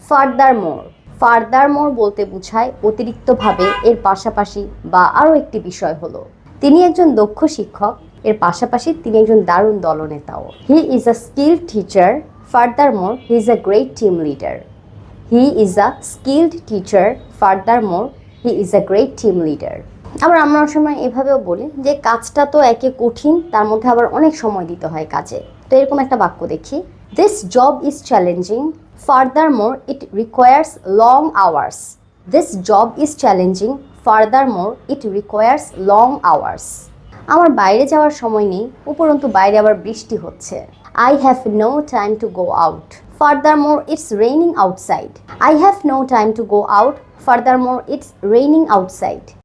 ফার্দারমোর। ফার্দারমোর বলতে বোঝায় অতিরিক্তভাবে, এর পাশাপাশি বা আরও একটি বিষয় হলো। তিনি একজন দক্ষ শিক্ষক, এর পাশাপাশি তিনি একজন দারুণ দলনেতাও। He is a skilled teacher, furthermore he is a great team leader. He is a skilled teacher, furthermore he is a great team leader. আবার আমরা অনেক সময় এভাবেও বলি যে কাজটা তো একে কঠিন, তার মধ্যে আবার অনেক সময় দিতে হয় কাজে। তো এরকম একটা বাক্য দেখি, this job is challenging, ফার্দারমোর it requires long hours. This job is challenging, ফার্দারমোর it requires long hours. আমার বাইরে যাওয়ার সময় নেই, উপরন্তু বাইরে আবার বৃষ্টি হচ্ছে। I have no time to go out. Furthermore, it's raining outside. I have no time to go out. Furthermore, it's raining outside.